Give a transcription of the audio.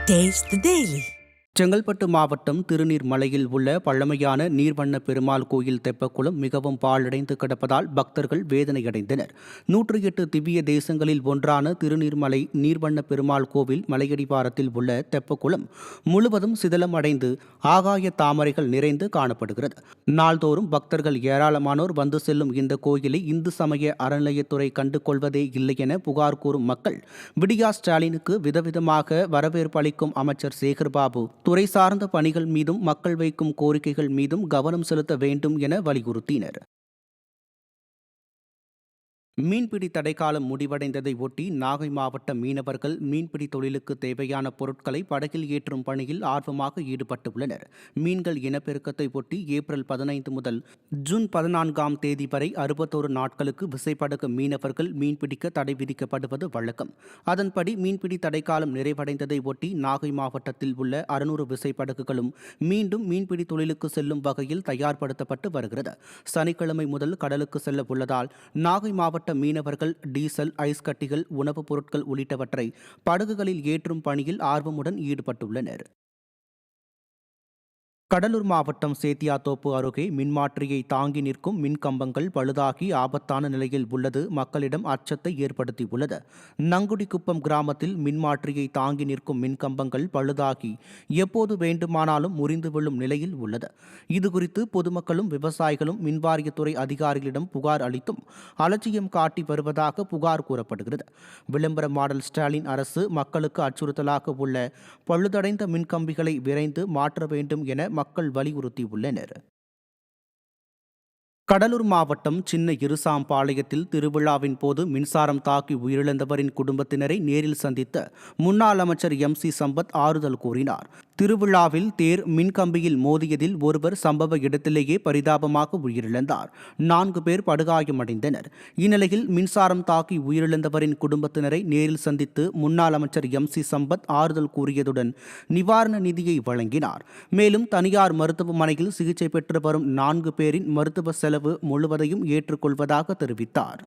Taste the Daily. Chengalpattu மாவட்டம் திருநீர்மலையில் உள்ள பழமையான நீர்வண்ண பெருமாள் கோயில் தெப்பக்குளம் மிகவும் பாழடைந்து கிடப்பதால் பக்தர்கள் வேதனையடைந்தனர். 108 திவ்ய தேசங்களில் ஒன்றான திருநீர்மலை நீர்வண்ண பெருமாள் கோவில் மலையடிவாரத்தில் உள்ள தெப்பக்குளம் முழுவதும் சிதலம் அடைந்து ஆகாய தாமரைகள் நிறைந்து காணப்படுகிறது. நாள்தோறும் பக்தர்கள் ஏராளமானோர் வந்து செல்லும் இந்த கோயிலை இந்து சமய அறநிலையத்துறை கண்டு கொள்வதே இல்லை என புகார் கூறும் மக்கள் விடியா ஸ்டாலினுக்கு விதவிதமாக வரவேற்பு அளிக்கும் அமைச்சர் சேகர்பாபு துறை சார்ந்த பணிகள் மீதும் மக்கள் வைக்கும் கோரிக்கைகள் மீதும் கவனம் செலுத்த வேண்டும் என வலியுறுத்தினர். மீன்பிடி தடைக்காலம் முடிவடைந்ததை ஒட்டி நாகை மாவட்ட மீனவர்கள் மீன்பிடி தொழிலுக்கு தேவையான பொருட்களை படகில் ஏற்றும் பணியில் ஆர்வமாக ஈடுபட்டுள்ளனர். மீன்கள் இனப்பெருக்கத்தை ஒட்டி ஏப்ரல் 15 முதல் ஜூன் 14ஆம் தேதி வரை 61 நாட்களுக்கு விசைப்படகு மீனவர்கள் மீன்பிடிக்க தடை விதிக்கப்படுவது வழக்கம். அதன்படி மீன்பிடி தடைக்காலம் நிறைவடைந்ததை ஒட்டி நாகை மாவட்டத்தில் உள்ள 600 விசைப்படகுகளும் மீண்டும் மீன்பிடி தொழிலுக்கு செல்லும் வகையில் தயார்படுத்தப்பட்டு வருகிறது. சனிக்கிழமை முதல் கடலுக்கு செல்ல உள்ளதால் நாகை மாவட்ட மீனவர்கள் டீசல், ஐஸ் கட்டிகள், உணவுப் பொருட்கள் உள்ளிட்டவற்றை படகுகளில் ஏற்றும் பணியில் ஆர்வமுடன் ஈடுபட்டுள்ளனர். கடலூர் மாவட்டம் சேத்தியாத்தோப்பு அருகே மின்மாற்றியை தாங்கி நிற்கும் மின்கம்பங்கள் பழுதாகி ஆபத்தான நிலையில் உள்ளது மக்களிடம் அச்சத்தை ஏற்படுத்தியுள்ளது. நங்குடிக்குப்பம் கிராமத்தில் மின்மாற்றியை தாங்கி நிற்கும் மின்கம்பங்கள் பழுதாகி எப்போது வேண்டுமானாலும் முறிந்து விழும் நிலையில் உள்ளது. இதுகுறித்து பொதுமக்களும் விவசாயிகளும் மின்வாரியத்துறை அதிகாரிகளிடம் புகார் அளித்தும் அலட்சியம் காட்டி வருவதாக புகார் கூறப்படுகிறது. விளம்பர மாடல் ஸ்டாலின் அரசு மக்களுக்கு அச்சுறுத்தலாக உள்ள பழுதடைந்த மின்கம்பிகளை விரைந்து மாற்ற வேண்டும் என மக்கள் வலியுறுத்தியுள்ளனர். கடலூர் மாவட்டம் சின்ன இருசாம்பாளையத்தில் திருவிழாவின் போது மின்சாரம் தாக்கி உயிரிழந்தவரின் குடும்பத்தினரை நேரில் சந்தித்த முன்னாள் அமைச்சர் MC சம்பத் ஆறுதல் கூறினார். திருவிழாவில் தேர் மின்கம்பியில் மோதியதில் ஒருவர் சம்பவ இடத்திலேயே பரிதாபமாக உயிரிழந்தார். 4 பேர் படுகாயமடைந்தனர். இந்நிலையில் மின்சாரம் தாக்கி உயிரிழந்தவரின் குடும்பத்தினரை நேரில் சந்தித்து முன்னாள் அமைச்சர் MC சம்பத் ஆறுதல் கூறியதுடன் நிவாரண நிதியை வழங்கினார். மேலும் தனியார் மருத்துவமனையில் சிகிச்சை பெற்று வரும் 4 பேரின் மருத்துவ செலவு முழுவதையும் ஏற்றுக்கொள்வதாக தெரிவித்தார்.